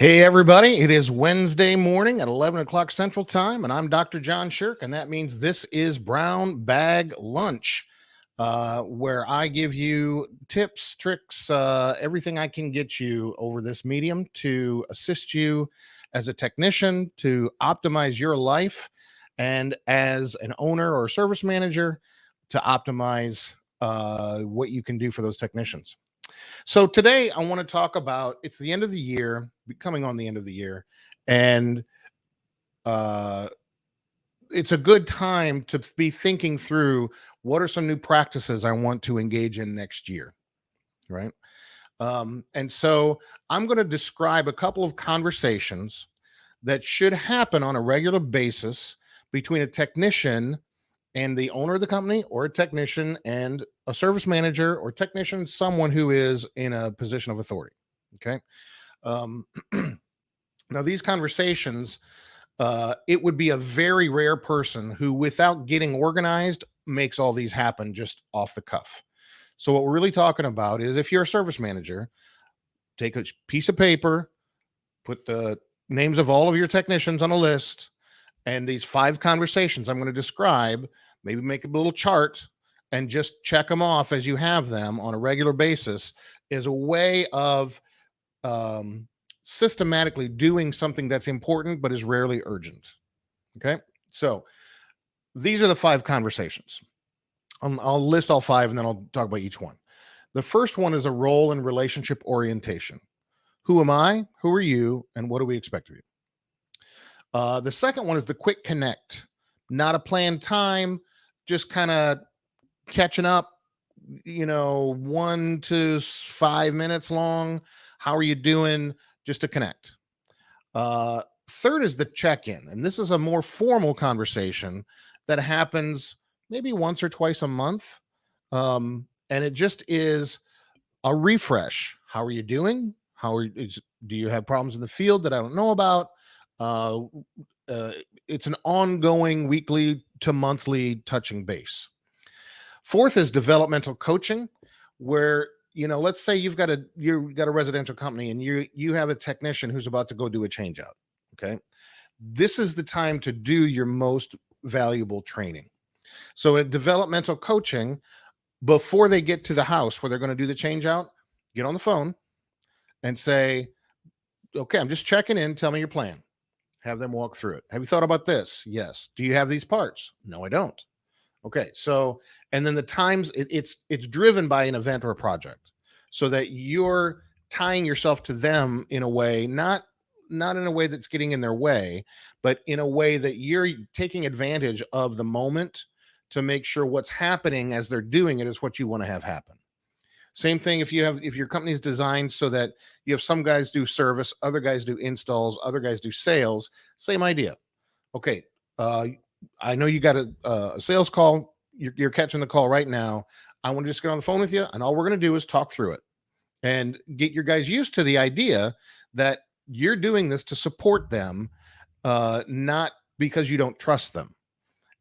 Hey, everybody. It is Wednesday morning at 11 o'clock Central Time, and I'm Dr. John Sherk, and that means this is Brown Bag Lunch, where I give you tips, tricks, everything I can get you over this medium to assist you as a technician to optimize your life, and as an owner or service manager to optimize what you can do for those technicians. So today I want to talk about it's the end of the year, coming on the end of the year, and uh, it's a good time to be thinking through what are some new practices I want to engage in next year, right? And so I'm going to describe a couple of conversations that should happen on a regular basis between a technician and the owner of the company, or a technician and a service manager, or technician, someone who is in a position of authority. Okay. Um, Now, these conversations, it would be a very rare person who, without getting organized, makes all these happen just off the cuff. So, what we're really talking about is if you're a service manager, take a piece of paper, put the names of all of your technicians on a list, and these 5 conversations I'm going to describe, maybe make a little chart and just check them off as you have them on a regular basis, is a way of um, systematically doing something that's important but is rarely urgent. Okay. So these are the 5 conversations. I'll list all 5 and then I'll talk about each one. The first one is a role and relationship orientation. Who am I? Who are you? And what do we expect of you? The second one is the quick connect, not a planned time, just kind of catching up, 1 to 5 minutes long. How are you doing? Just to connect. Third is the check in. And this is a more formal conversation that happens maybe once or twice a month. And it just is a refresh. How are you doing? Do you have problems in the field that I don't know about? Uh, uh, it's an ongoing weekly to monthly touching base. Fourth is developmental coaching, where let's say you've got a residential company and you have a technician who's about to go do a change out. Okay, this is the time to do your most valuable training. So in developmental coaching, before they get to the house where they're going to do the change out, get on the phone and say, okay, I'm just checking in, tell me your plan. Have them walk through it. Have you thought about this? Yes. Do you have these parts? No, I don't. Okay, so and then the times it's driven by an event or a project, so that you're tying yourself to them in a way, not in a way that's getting in their way, but in a way that you're taking advantage of the moment to make sure what's happening as they're doing it is what you want to have happen. Same thing if your company is designed so that you have some guys do service, other guys do installs, other guys do sales. Same idea. Okay, uh, I know you got a sales call. You're catching the call right now. I want to just get on the phone with you, and all we're going to do is talk through it and get your guys used to the idea that you're doing this to support them, not because you don't trust them.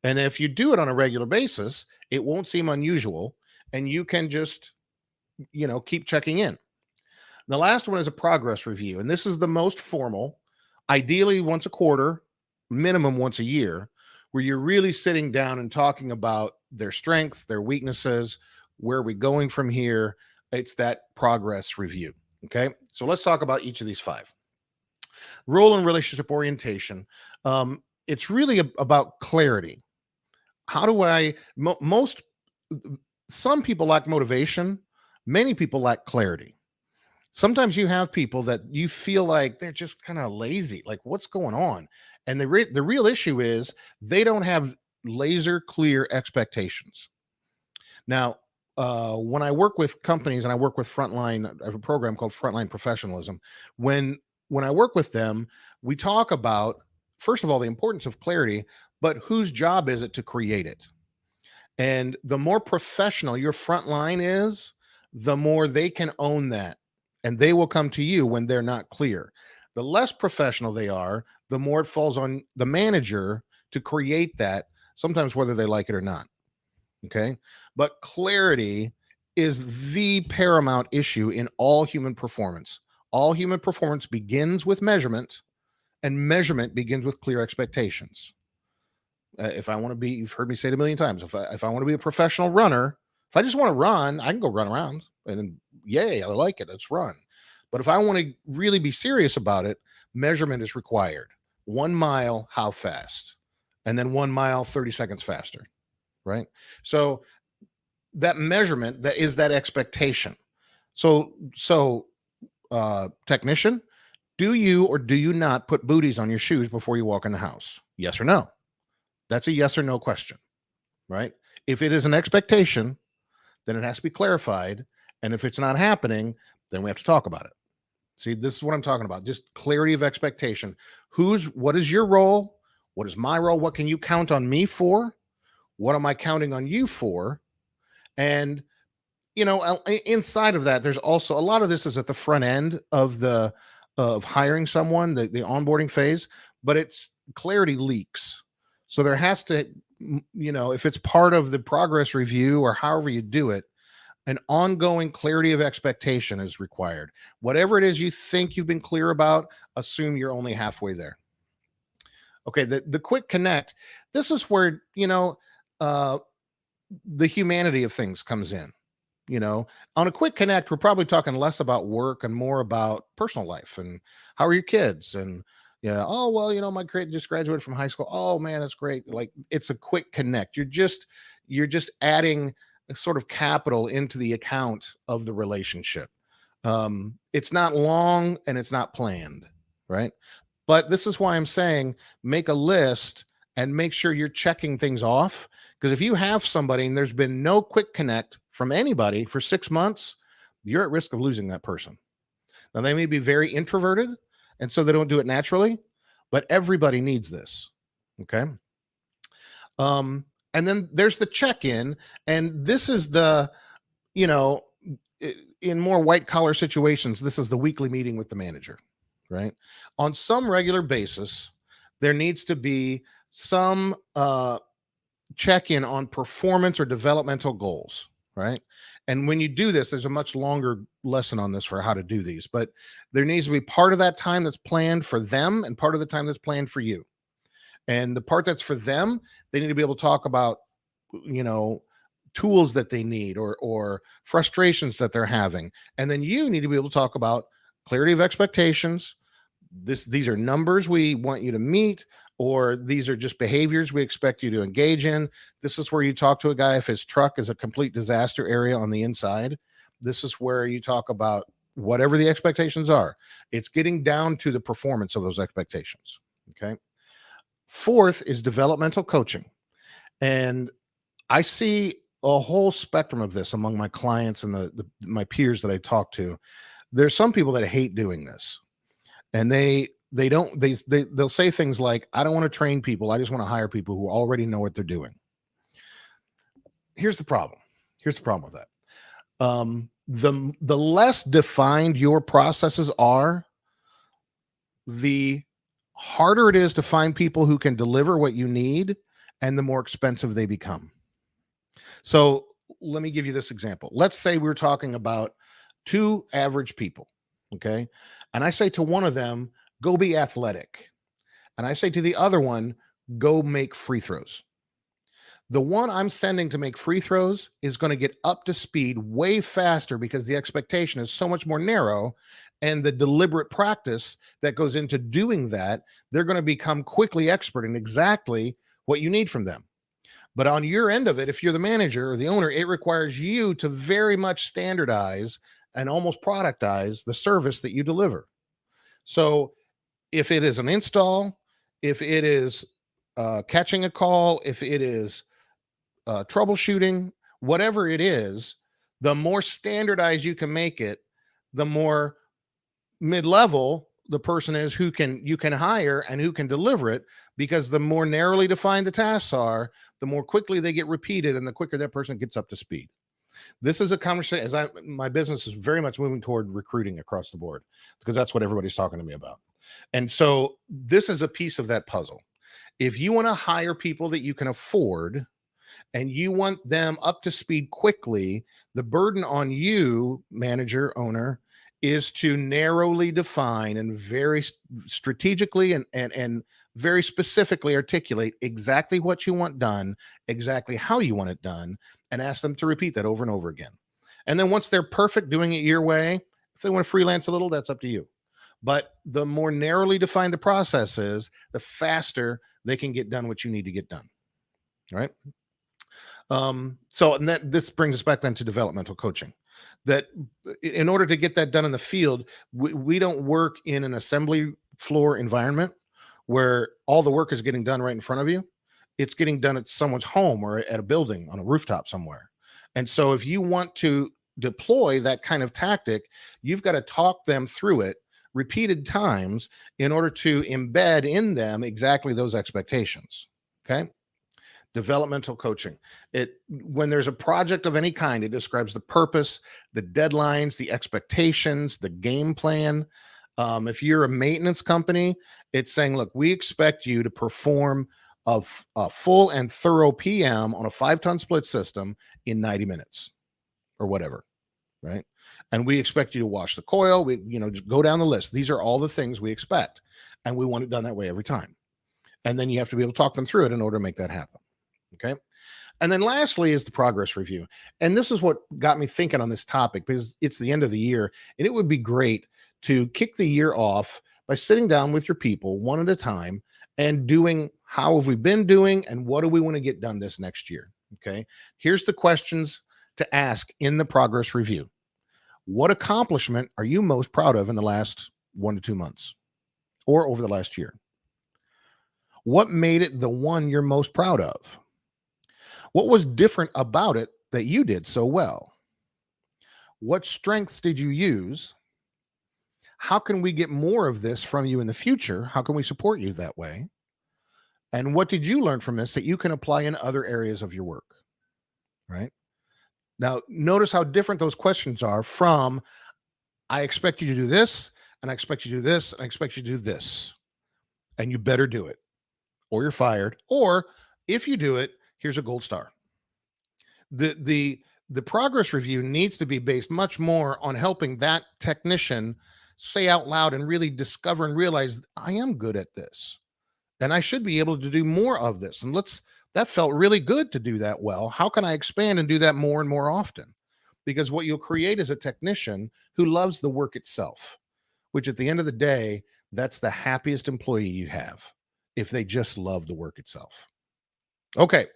And if you do it on a regular basis, it won't seem unusual, and you can just keep checking in. The last one is a progress review, and this is the most formal, ideally once a quarter, minimum once a year, where you're really sitting down and talking about their strengths, their weaknesses, where are we going from here. It's that progress review. Okay, so let's talk about each of these 5. Role and relationship orientation. It's really about clarity. How do I most some people lack motivation, many people lack clarity. Sometimes you have people that you feel like they're just kind of lazy, like what's going on? And the real issue is they don't have laser clear expectations. Now, when I work with companies and I work with frontline, I have a program called Frontline Professionalism. When I work with them, we talk about, first of all, the importance of clarity, but whose job is it to create it? And the more professional your frontline is, the more they can own that. And they will come to you when they're not clear. The less professional they are, the more it falls on the manager to create that, sometimes whether they like it or not. Okay. But clarity is the paramount issue in all human performance. All human performance begins with measurement, and measurement begins with clear expectations. If I want to be, you've heard me say it a million times. If I want to be a professional runner, if I just want to run, I can go run around and then, yay, I like it. Let's run. But if I want to really be serious about it, measurement is required. 1 mile, how fast? And then 1 mile, 30 seconds faster. Right. So that measurement, that is that expectation. So, technician, do you or do you not put booties on your shoes before you walk in the house? Yes or no? That's a yes or no question, right? If it is an expectation, then it has to be clarified. And if it's not happening, then we have to talk about it. See, this is what I'm talking about. Just clarity of expectation. What is your role? What is my role? What can you count on me for? What am I counting on you for? And, inside of that, there's also a lot of this is at the front end of hiring someone, the onboarding phase, but it's clarity leaks. So there has to, if it's part of the progress review or however you do it, an ongoing clarity of expectation is required. Whatever it is you think you've been clear about, assume you're only halfway there. Okay, the quick connect. This is where, the humanity of things comes in. On a quick connect, we're probably talking less about work and more about personal life and how are your kids and oh well, my kid just graduated from high school. Oh man, that's great. Like it's a quick connect. You're just adding a sort of capital into the account of the relationship. It's not long and it's not planned, right? But this is why I'm saying make a list and make sure you're checking things off. Because if you have somebody and there's been no quick connect from anybody for 6 months, you're at risk of losing that person. Now, they may be very introverted, and so they don't do it naturally, but everybody needs this. Okay. And then there's the check-in, and this is the, in more white collar situations, this is the weekly meeting with the manager, right? On some regular basis, there needs to be some check-in on performance or developmental goals, right? And when you do this, there's a much longer lesson on this for how to do these, but there needs to be part of that time that's planned for them and part of the time that's planned for you. And the part that's for them, they need to be able to talk about, tools that they need or frustrations that they're having. And then you need to be able to talk about clarity of expectations. These are numbers we want you to meet, or these are just behaviors we expect you to engage in. This is where you talk to a guy if his truck is a complete disaster area on the inside. This is where you talk about whatever the expectations are. It's getting down to the performance of those expectations. Okay. Fourth is developmental coaching. And I see a whole spectrum of this among my clients and my peers that I talk to. There's some people that hate doing this, and they'll say things like, I don't want to train people. I just want to hire people who already know what they're doing. Here's the problem. Here's the problem with that. The less defined your processes are, the harder it is to find people who can deliver what you need, and the more expensive they become. So let me give you this example. Let's say we're talking about 2 average people. Okay. And I say to one of them, go be athletic. And I say to the other one, go make free throws. The one I'm sending to make free throws is going to get up to speed way faster because the expectation is so much more narrow, and the deliberate practice that goes into doing that, they're going to become quickly expert in exactly what you need from them. But on your end of it, if you're the manager or the owner, it requires you to very much standardize and almost productize the service that you deliver. So if it is an install, if it is catching a call, if it is troubleshooting, whatever it is, the more standardized you can make it, the more mid-level the person is who you can hire and who can deliver it, because the more narrowly defined the tasks are, the more quickly they get repeated and the quicker that person gets up to speed. This is a conversation, my business is very much moving toward recruiting across the board, because that's what everybody's talking to me about. And so this is a piece of that puzzle. If you want to hire people that you can afford and you want them up to speed quickly, the burden on you, manager, owner, is to narrowly define and very strategically and very specifically articulate exactly what you want done, exactly how you want it done, and ask them to repeat that over and over again. And then once they're perfect doing it your way, if they want to freelance a little, that's up to you. But the more narrowly defined the process is, the faster they can get done what you need to get done. Right. So and that this brings us back then to developmental coaching. That in order to get that done in the field, we don't work in an assembly floor environment where all the work is getting done right in front of you. It's getting done at someone's home or at a building on a rooftop somewhere. And so if you want to deploy that kind of tactic, you've got to talk them through it repeated times in order to embed in them exactly those expectations. Okay. Developmental coaching. It when there's a project of any kind, it describes the purpose, the deadlines, the expectations, the game plan. If you're a maintenance company, it's saying, look, we expect you to perform a full and thorough PM on a 5-ton split system in 90 minutes or whatever, right? And we expect you to wash the coil. We, just go down the list. These are all the things we expect, and we want it done that way every time. And then you have to be able to talk them through it in order to make that happen. Okay. And then lastly is the progress review. And this is what got me thinking on this topic, because it's the end of the year, and it would be great to kick the year off by sitting down with your people one at a time and doing, how have we been doing and what do we want to get done this next year? Okay. Here's the questions to ask in the progress review. What accomplishment are you most proud of in the last 1 to 2 months or over the last year? What made it the one you're most proud of? What was different about it that you did so well? What strengths did you use? How can we get more of this from you in the future? How can we support you that way? And what did you learn from this that you can apply in other areas of your work? Right? Now, notice how different those questions are from, I expect you to do this, and I expect you to do this, and I expect you to do this. And you better do it, or you're fired. Or if you do it, here's a gold star. The progress review needs to be based much more on helping that technician say out loud and really discover and realize, I am good at this, and I should be able to do more of this. And that felt really good to do that well. How can I expand and do that more and more often? Because what you'll create is a technician who loves the work itself, which at the end of the day, that's the happiest employee you have, if they just love the work itself. Okay.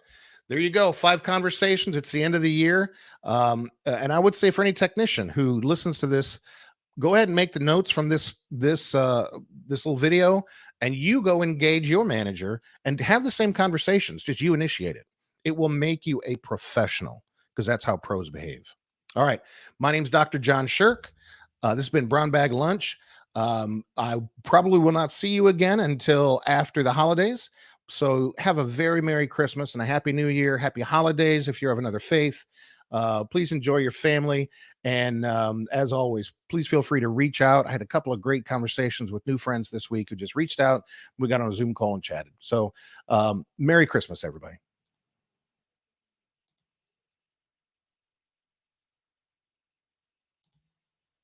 There you go. 5 conversations. It's the end of the year. And I would say for any technician who listens to this, go ahead and make the notes from this little video, and you go engage your manager and have the same conversations. Just you initiate it. It will make you a professional, because that's how pros behave. All right. My name's Dr. John Sherk. This has been Brown Bag Lunch. I probably will not see you again until after the holidays. So have a very Merry Christmas and a Happy New Year. Happy holidays if you're of another faith. Please enjoy your family. And as always, please feel free to reach out. I had a couple of great conversations with new friends this week who just reached out. We got on a Zoom call and chatted. So Merry Christmas, everybody.